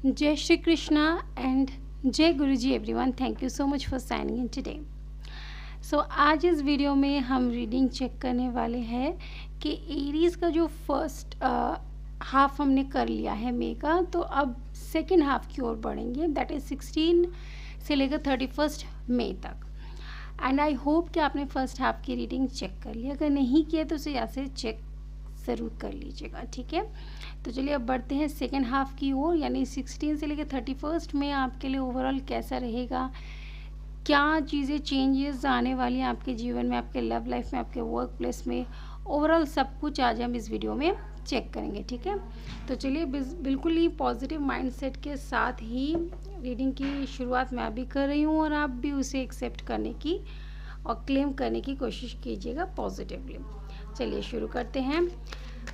Jai Shri Krishna and Jai Guruji everyone. Thank you so much for signing in today. So आज इस video में हम reading check करने वाले हैं कि एरीज का जो फर्स्ट हाफ हमने कर लिया है मई का, तो अब सेकेंड हाफ की ओर बढ़ेंगे, दैट इज़ 16 से लेकर 31 मई तक। एंड आई होप कि आपने फर्स्ट हाफ की रीडिंग चेक कर ली। अगर नहीं किया तो उसे यहाँ से चेक ज़रूर कर लीजिएगा, ठीक है। तो चलिए अब बढ़ते हैं सेकेंड हाफ की ओर, यानी 16 से लेकर 31 में आपके लिए ओवरऑल कैसा रहेगा, क्या चीज़ें चेंजेस आने वाली हैं आपके जीवन में, आपके लव लाइफ में, आपके वर्क प्लेस में, ओवरऑल सब कुछ आज हम इस वीडियो में चेक करेंगे, ठीक है। तो चलिए बिल्कुल ही पॉजिटिव माइंडसेट के साथ ही रीडिंग की शुरुआत मैं भी कर रही हूँ और आप भी उसे एक्सेप्ट करने की और क्लेम करने की कोशिश कीजिएगा पॉजिटिवली। चलिए शुरू करते हैं।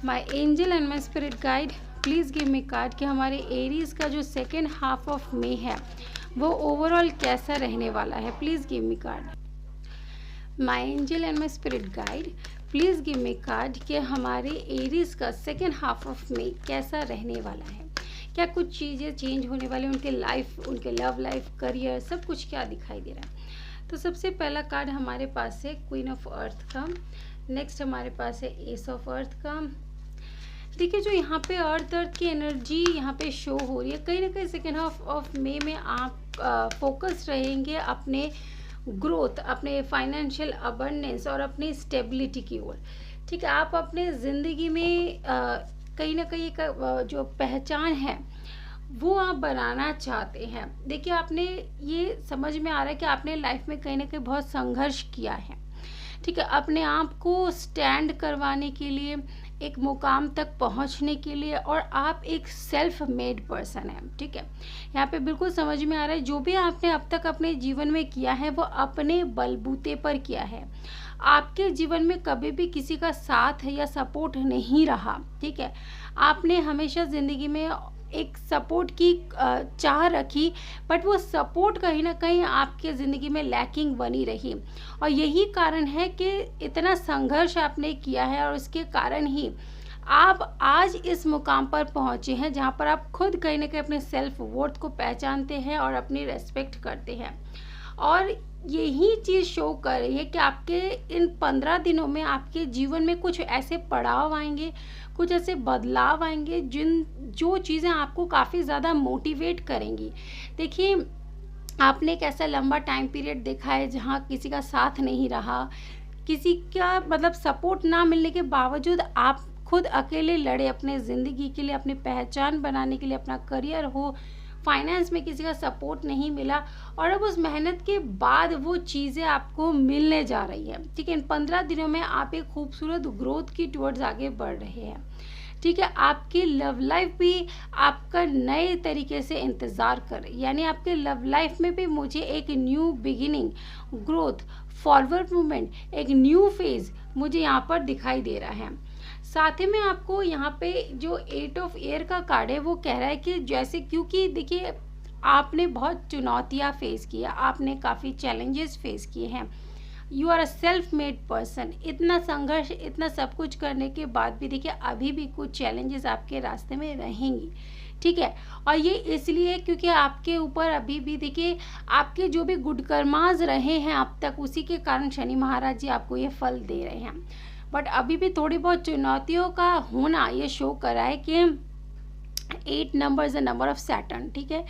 My angel and my spirit guide please give me card कि हमारे एरीज का जो सेकेंड हाफ ऑफ मई है वो ओवरऑल कैसा रहने वाला है। Please give me card. My angel and my spirit guide please give me card कि हमारे एरीज का सेकेंड हाफ ऑफ मई कैसा रहने वाला है। क्या कुछ चीज़ें चेंज होने वाली, उनके लाइफ, उनके लव लाइफ, करियर, सब कुछ क्या दिखाई दे रहा है। तो सबसे पहला कार्ड हमारे पास है क्वीन ऑफ अर्थ का, नेक्स्ट हमारे पास है एस ऑफ अर्थ का। देखिए जो यहाँ पे अर्थ की एनर्जी यहाँ पे शो हो रही है, कहीं ना कहीं सेकेंड हाफ ऑफ मई में आप फोकस रहेंगे अपने ग्रोथ, अपने फाइनेंशियल अबंडेंस और अपनी स्टेबिलिटी की ओर, ठीक है। आप अपने ज़िंदगी में कहीं ना कहीं एक जो पहचान है वो आप बनाना चाहते हैं। देखिए आपने ये समझ में आ रहा है कि आपने लाइफ में कहीं ना कहीं बहुत संघर्ष किया है, ठीक है, अपने आप को स्टैंड करवाने के लिए, एक मुकाम तक पहुंचने के लिए, और आप एक सेल्फ मेड पर्सन हैं, ठीक है। यहाँ पे बिल्कुल समझ में आ रहा है जो भी आपने अब तक अपने जीवन में किया है वो अपने बलबूते पर किया है। आपके जीवन में कभी भी किसी का साथ या सपोर्ट नहीं रहा, ठीक है। आपने हमेशा ज़िंदगी में एक सपोर्ट की चाह रखी, बट वो सपोर्ट कहीं ना कहीं आपके ज़िंदगी में लैकिंग बनी रही, और यही कारण है कि इतना संघर्ष आपने किया है और उसके कारण ही आप आज इस मुकाम पर पहुँचे हैं जहाँ पर आप खुद कहीं ना कहीं अपने सेल्फ वर्थ को पहचानते हैं और अपनी रेस्पेक्ट करते हैं। और यही चीज़ शो कर रही है कि आपके इन 15 दिनों में आपके जीवन में कुछ ऐसे पड़ाव आएंगे, कुछ ऐसे बदलाव आएंगे जो चीज़ें आपको काफ़ी ज़्यादा मोटिवेट करेंगी। देखिए आपने एक ऐसा लंबा टाइम पीरियड देखा है जहाँ किसी का साथ नहीं रहा, किसी का मतलब सपोर्ट ना मिलने के बावजूद आप खुद अकेले लड़े अपने ज़िंदगी के लिए, अपनी पहचान बनाने के लिए, अपना करियर हो, फाइनेंस में किसी का सपोर्ट नहीं मिला, और अब उस मेहनत के बाद वो चीज़ें आपको मिलने जा रही है, ठीक है। इन 15 दिनों में आप एक खूबसूरत ग्रोथ की टुवर्ड्स आगे बढ़ रहे हैं, ठीक है। आपकी लव लाइफ भी आपका नए तरीके से इंतज़ार कर रही है, यानी आपके लव लाइफ में भी मुझे एक new beginning, growth, forward movement, एक न्यू फेज़ मुझे यहाँ पर दिखाई दे रहा है। साथ ही में आपको यहाँ पे जो 8 ऑफ एयर का कार्ड है वो कह रहा है कि जैसे, क्योंकि देखिए आपने बहुत चुनौतियाँ फेस की है, आपने काफ़ी चैलेंजेस फेस किए हैं, you are a self made person. इतना संघर्ष, इतना सब कुछ करने के बाद भी देखिए अभी भी कुछ चैलेंजेस आपके रास्ते में रहेंगी, ठीक है। और ये इसलिए क्योंकि आपके ऊपर अभी भी देखिए आपके जो भी गुड कर्मास रहे हैं अब तक, उसी के कारण शनि महाराज जी आपको ये फल दे रहे हैं। बट अभी भी थोड़ी बहुत चुनौतियों का होना ये शो करा है कि 8 number is the number of Saturn, ठीक है।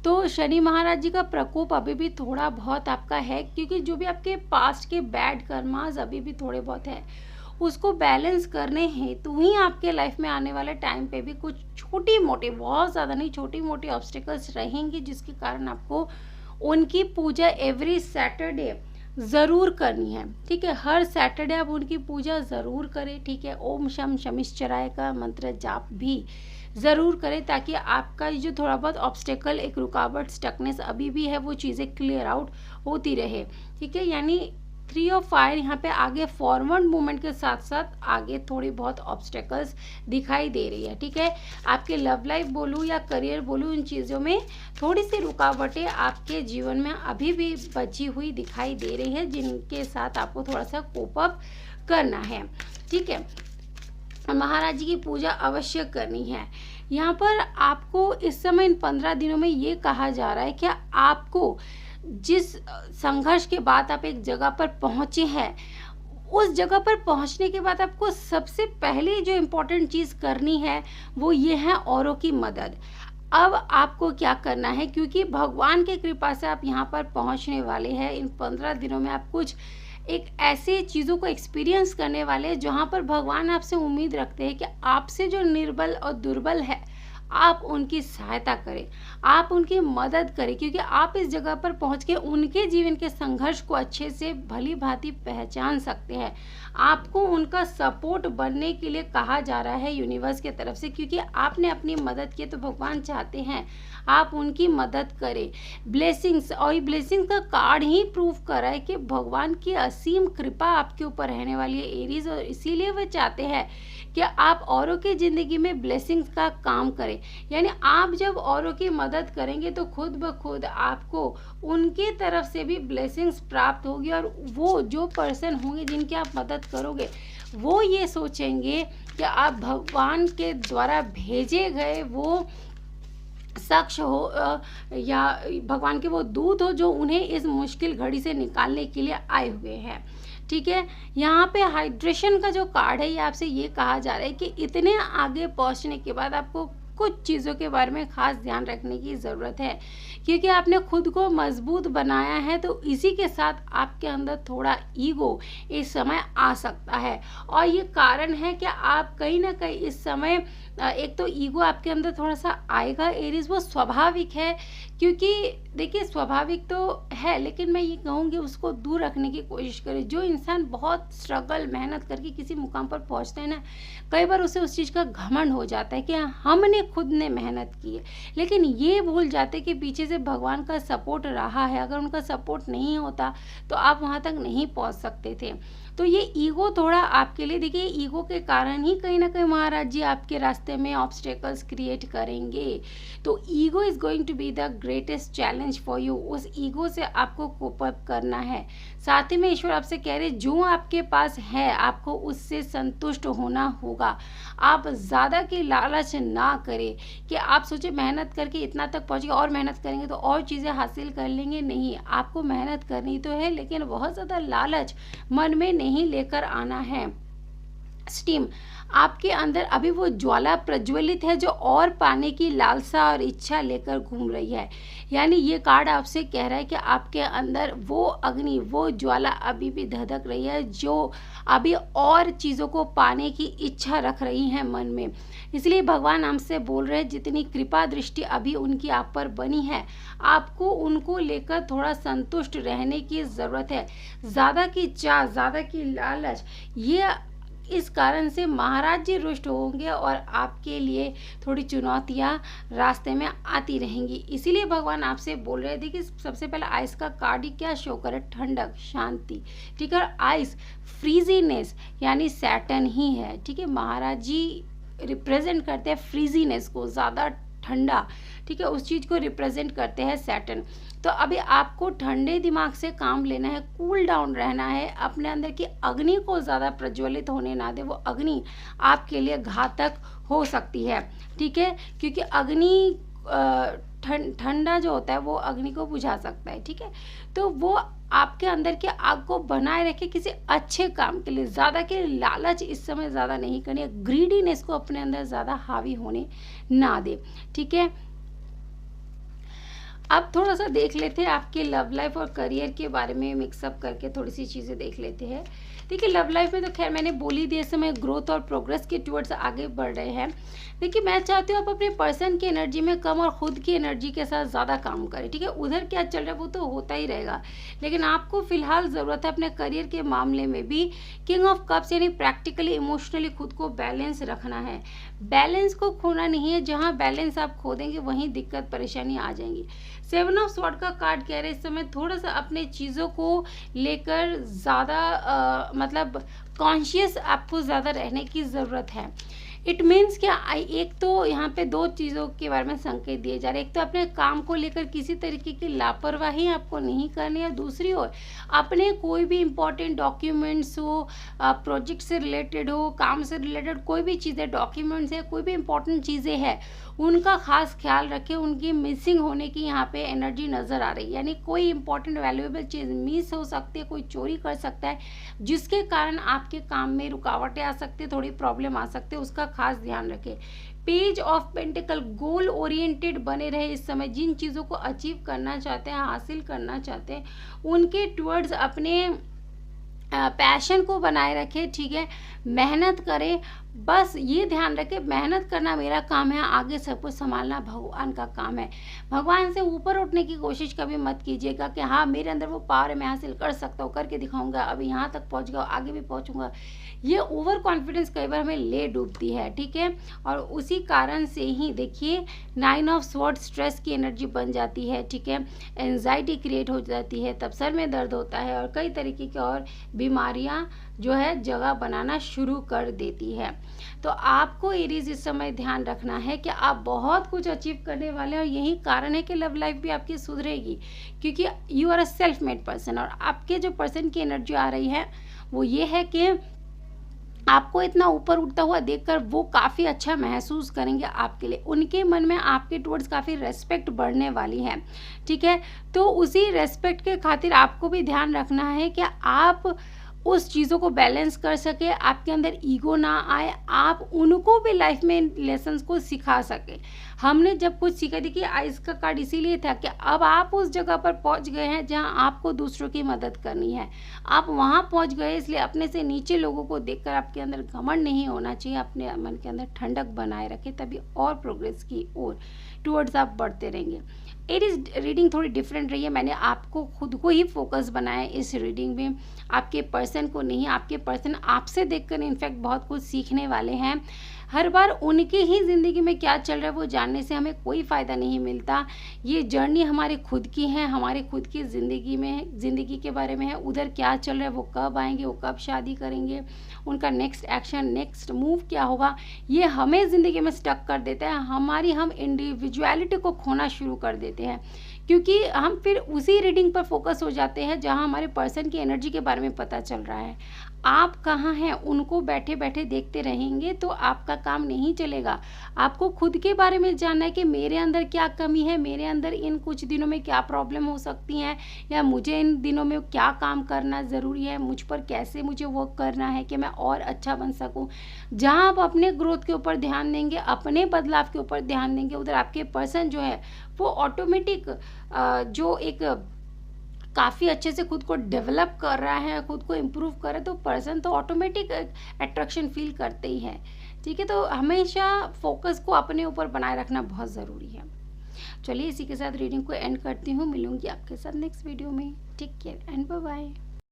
तो शनि महाराज जी का प्रकोप अभी भी थोड़ा बहुत आपका है, क्योंकि जो भी आपके पास्ट के बैड कर्मास अभी भी थोड़े बहुत है, उसको बैलेंस करने हेतु ही आपके लाइफ में आने वाले टाइम पे भी कुछ छोटी मोटी, बहुत ज़्यादा नहीं, छोटी मोटी ऑब्स्टिकल्स रहेंगी, जिसके कारण आपको उनकी पूजा एवरी सैटरडे ज़रूर करनी है, ठीक है। हर सैटरडे आप उनकी पूजा ज़रूर करें, ठीक है। ओम शम शमिश्चराय का मंत्र जाप भी ज़रूर करें, ताकि आपका जो थोड़ा बहुत ऑब्स्टेकल, एक रुकावट, स्टकनेस अभी भी है, वो चीज़ें क्लियर आउट होती रहे, ठीक है। यानी 3 ऑफ फायर यहाँ पे आगे फॉरवर्ड मूवमेंट के साथ साथ आगे थोड़ी बहुत ऑब्स्टेकल्स दिखाई दे रही है, ठीक है। आपके लव लाइफ बोलूँ या करियर बोलूँ, इन चीज़ों में थोड़ी सी रुकावटें आपके जीवन में अभी भी बची हुई दिखाई दे रही है, जिनके साथ आपको थोड़ा सा कोप अप करना है, ठीक है। महाराज जी की पूजा अवश्य करनी है, यहाँ पर आपको इस समय इन 15 दिनों में ये कहा जा रहा है कि आपको जिस संघर्ष के बाद आप एक जगह पर पहुँचे हैं, उस जगह पर पहुंचने के बाद आपको सबसे पहले जो इम्पोर्टेंट चीज़ करनी है वो ये है औरों की मदद। अब आपको क्या करना है, क्योंकि भगवान की कृपा से आप यहाँ पर पहुँचने वाले हैं। इन 15 दिनों में आप कुछ एक ऐसे चीज़ों को एक्सपीरियंस करने वाले हैं जहाँ पर भगवान आपसे उम्मीद रखते हैं कि आपसे जो निर्बल और दुर्बल है आप उनकी सहायता करें, आप उनकी मदद करें, क्योंकि आप इस जगह पर पहुंच के उनके जीवन के संघर्ष को अच्छे से भली भांति पहचान सकते हैं। आपको उनका सपोर्ट बनने के लिए कहा जा रहा है यूनिवर्स की तरफ से, क्योंकि आपने अपनी मदद की तो भगवान चाहते हैं आप उनकी मदद करें। ब्लेसिंग्स, और ये ब्लेसिंग्स का कार्ड ही प्रूव कर रहा है कि भगवान की असीम कृपा आपके ऊपर रहने वाली है एरीज, और इसीलिए वह चाहते हैं कि आप औरों की ज़िंदगी में ब्लेसिंग्स का काम करें। यानी आप जब औरों की मदद करेंगे तो खुद ब खुद आपको उनकी तरफ से भी ब्लेसिंग्स प्राप्त होगी, और वो जो पर्सन होंगे जिनकी आप मदद करोगे वो ये सोचेंगे कि आप भगवान के द्वारा भेजे गए वो शख्स हो या भगवान के वो दूत हो जो उन्हें इस मुश्किल घड़ी से निकालने के लिए आए हुए हैं। ठीक है, यहाँ पे हाइड्रेशन का जो कार्ड है ये आपसे ये कहा जा रहा है कि इतने आगे पहुँचने के बाद आपको कुछ चीज़ों के बारे में ख़ास ध्यान रखने की ज़रूरत है, क्योंकि आपने खुद को मजबूत बनाया है, तो इसी के साथ आपके अंदर थोड़ा ईगो इस समय आ सकता है। और ये कारण है कि आप कहीं ना कहीं इस समय एक तो ईगो आपके अंदर थोड़ा सा आएगा एरीज, वो स्वाभाविक है, क्योंकि देखिए स्वाभाविक तो है, लेकिन मैं ये कहूँगी उसको दूर रखने की कोशिश करें। जो इंसान बहुत स्ट्रगल मेहनत करके किसी मुकाम पर पहुँचता है ना, कई बार उसे उस चीज़ का घमंड हो जाता है कि हमने खुद ने मेहनत की है, लेकिन ये भूल जाते कि पीछे से भगवान का सपोर्ट रहा है। अगर उनका सपोर्ट नहीं होता तो आप वहाँ तक नहीं पहुँच सकते थे। तो ये ईगो थोड़ा आपके लिए, देखिए ईगो के कारण ही कहीं ना कहीं महाराज जी आपके रास्ते में ऑब्स्टेकल्स क्रिएट करेंगे। तो ego is going to be the greatest challenge for you. उस ईगो से आपको कोप अप करना है। साथ ही में ईश्वर आपसे कह रहे जो आपके पास है आपको उससे संतुष्ट होना होगा। आप ज़्यादा की लालच ना करें कि आप सोचे मेहनत करके इतना तक पहुँच गए और मेहनत करेंगे तो और चीज़ें हासिल कर लेंगे। नहीं, आपको मेहनत करनी तो है, लेकिन बहुत ज़्यादा लालच मन में नहीं लेकर आना है। स्टीम, आपके अंदर अभी वो ज्वाला प्रज्वलित है जो और पाने की लालसा और इच्छा लेकर घूम रही है। यानी ये कार्ड आपसे कह रहा है कि आपके अंदर वो अग्नि, वो ज्वाला अभी भी धधक रही है, जो अभी और चीज़ों को पाने की इच्छा रख रही है मन में। इसलिए भगवान हमसे बोल रहे हैं जितनी कृपा दृष्टि अभी उनकी आप पर बनी है, आपको उनको लेकर थोड़ा संतुष्ट रहने की ज़रूरत है। ज़्यादा की चाह, ज़्यादा की लालच, ये इस कारण से महाराज जी रुष्ट होंगे और आपके लिए थोड़ी चुनौतियाँ रास्ते में आती रहेंगी। इसीलिए भगवान आपसे बोल रहे थे कि सबसे पहले आइस का कार्ड ही क्या शो करे, ठंडक, शांति। ठीक है, और आइस फ्रीजीनेस यानी सैटर्न ही है। ठीक है, महाराज जी रिप्रेजेंट करते हैं फ्रीजीनेस को, ज़्यादा ठंडा। ठीक है, उस चीज़ को रिप्रेजेंट करते हैं सैटर्न। तो अभी आपको ठंडे दिमाग से काम लेना है, कूल डाउन रहना है, अपने अंदर की अग्नि को ज़्यादा प्रज्वलित होने ना दे। वो अग्नि आपके लिए घातक हो सकती है। ठीक है, क्योंकि अग्नि ठंडा जो होता है वो अग्नि को बुझा सकता है। ठीक है, तो वो आपके अंदर की आग को बनाए रखे किसी अच्छे काम के लिए। ज़्यादा के लालच इस समय ज़्यादा नहीं करनी है, ग्रीडीनेस को अपने अंदर ज़्यादा हावी होने ना दे। ठीक है, अब थोड़ा सा देख लेते हैं आपके लव लाइफ और करियर के बारे में, मिक्सअप करके थोड़ी सी चीज़ें देख लेते हैं। देखिए लव लाइफ में तो खैर मैंने बोली दी, इस समय ग्रोथ और प्रोग्रेस के टुवर्ड्स आगे बढ़ रहे हैं। देखिए मैं चाहती हूँ आप अपने पर्सन की एनर्जी में कम और खुद की एनर्जी के साथ ज़्यादा काम करें। ठीक है, उधर क्या चल रहा है वो तो होता ही रहेगा, लेकिन आपको फिलहाल ज़रूरत है अपने करियर के मामले में भी किंग ऑफ कप्स यानी प्रैक्टिकली इमोशनली खुद को बैलेंस रखना है। बैलेंस को खोना नहीं है, जहाँ बैलेंस आप खो देंगे वहीं दिक्कत परेशानी आ जाएंगी। 7 ऑफ स्वॉर्ड का कार्ड कह रहे हैं इस समय थोड़ा सा अपने चीज़ों को लेकर ज़्यादा मतलब कॉन्शियस आपको ज़्यादा रहने की ज़रूरत है। इट मीन्स क्या, एक तो यहाँ पे दो चीज़ों के बारे में संकेत दिए जा रहे हैं। एक तो अपने काम को लेकर किसी तरीके की लापरवाही आपको नहीं करनी है, दूसरी ओर अपने कोई भी इम्पोर्टेंट डॉक्यूमेंट्स हो, प्रोजेक्ट से रिलेटेड हो, काम से रिलेटेड कोई भी चीज़ें, डॉक्यूमेंट्स है, कोई भी इम्पोर्टेंट चीज़ें हैं, उनका खास ख्याल रखें। उनकी मिसिंग होने की यहाँ पे एनर्जी नज़र आ रही है, यानी कोई इंपॉर्टेंट वैल्यूएबल चीज़ मिस हो सकती है, कोई चोरी कर सकता है, जिसके कारण आपके काम में रुकावटें आ सकती है, थोड़ी प्रॉब्लम आ सकती है, उसका खास ध्यान रखें। Page of pentacle, goal oriented बने रहे इस समय। जिन चीज़ों को अचीव करना चाहते हैं, हासिल करना चाहते हैं, उनके टुवर्ड्स अपने पैशन को बनाए रखें, ठीक है, मेहनत करें। बस ये ध्यान रखें, मेहनत करना मेरा काम है, आगे सब कुछ संभालना भगवान का काम है। भगवान से ऊपर उठने की कोशिश कभी मत कीजिएगा कि हाँ मेरे अंदर वो पावर है, मैं हासिल कर सकता हूँ, करके दिखाऊंगा, अभी यहाँ तक पहुँच गया, आगे भी पहुँचूंगा। ये ओवर कॉन्फिडेंस कई बार हमें ले डूबती है, ठीक है, और उसी कारण से ही देखिए 9 ऑफ स्वॉर्ड स्ट्रेस की एनर्जी बन जाती है, ठीक है, एंजाइटी क्रिएट हो जाती है, तब सर में दर्द होता है और कई तरीके की और बीमारियां जो है जगह बनाना शुरू कर देती है। तो आपको एरीज इस समय ध्यान रखना है कि आप बहुत कुछ अचीव करने वाले हैं, और यही कारण है कि लव लाइफ भी आपकी सुधरेगी, क्योंकि you are a self made person. और आपके जो पर्सन की एनर्जी आ रही है वो ये है कि आपको इतना ऊपर उठता हुआ देखकर वो काफ़ी अच्छा महसूस करेंगे आपके लिए। उनके मन में आपके टुवर्ड्स काफ़ी रेस्पेक्ट बढ़ने वाली है, ठीक है। तो उसी रेस्पेक्ट के खातिर आपको भी ध्यान रखना है कि आप उस चीज़ों को बैलेंस कर सके, आपके अंदर ईगो ना आए, आप उनको भी लाइफ में लेसन्स को सिखा सके। हमने जब कुछ सीखा, देखिए आइस का कार्ड इसीलिए था कि अब आप उस जगह पर पहुंच गए हैं जहां आपको दूसरों की मदद करनी है, आप वहां पहुंच गए, इसलिए अपने से नीचे लोगों को देखकर आपके अंदर घमंड नहीं होना चाहिए। अपने मन के अंदर ठंडक बनाए रखें, तभी और प्रोग्रेस की ओर टुवर्ड्स आप बढ़ते रहेंगे। एरीज रीडिंग थोड़ी डिफरेंट रही है, मैंने आपको खुद को ही फोकस बनाया इस रीडिंग में, आपके पर्सन को नहीं। आपके पर्सन आपसे देखकर इनफैक्ट बहुत कुछ सीखने वाले हैं। हर बार उनकी ही ज़िंदगी में क्या चल रहा है वो जानने से हमें कोई फ़ायदा नहीं मिलता। ये जर्नी हमारे खुद की है, हमारे खुद की ज़िंदगी में, ज़िंदगी के बारे में है। उधर क्या चल रहा है, वो कब आएंगे, वो कब शादी करेंगे, उनका नेक्स्ट एक्शन, नेक्स्ट मूव क्या होगा, ये हमें ज़िंदगी में स्टक कर देता है। हम इंडिविजुअलिटी को खोना शुरू कर देते हैं, क्योंकि हम फिर उसी रीडिंग पर फोकस हो जाते हैं जहां हमारे पर्सन की एनर्जी के बारे में पता चल रहा है। आप कहाँ हैं उनको बैठे बैठे देखते रहेंगे तो आपका काम नहीं चलेगा। आपको खुद के बारे में जानना है कि मेरे अंदर क्या कमी है, मेरे अंदर इन कुछ दिनों में क्या प्रॉब्लम हो सकती हैं, या मुझे इन दिनों में क्या काम करना ज़रूरी है, मुझ पर कैसे मुझे वर्क करना है कि मैं और अच्छा बन सकूं। जहां आप अपने ग्रोथ के ऊपर ध्यान देंगे, अपने बदलाव के ऊपर ध्यान देंगे, उधर आपके पर्सन जो है वो ऑटोमेटिक जो एक काफ़ी अच्छे से खुद को डेवलप कर रहा है, खुद को इम्प्रूव कर रहा है, तो पर्सन तो ऑटोमेटिक अट्रैक्शन फील करते ही है, ठीक है। तो हमेशा फोकस को अपने ऊपर बनाए रखना बहुत ज़रूरी है। चलिए इसी के साथ रीडिंग को एंड करती हूँ, मिलूंगी आपके साथ नेक्स्ट वीडियो में। Take care and bye bye.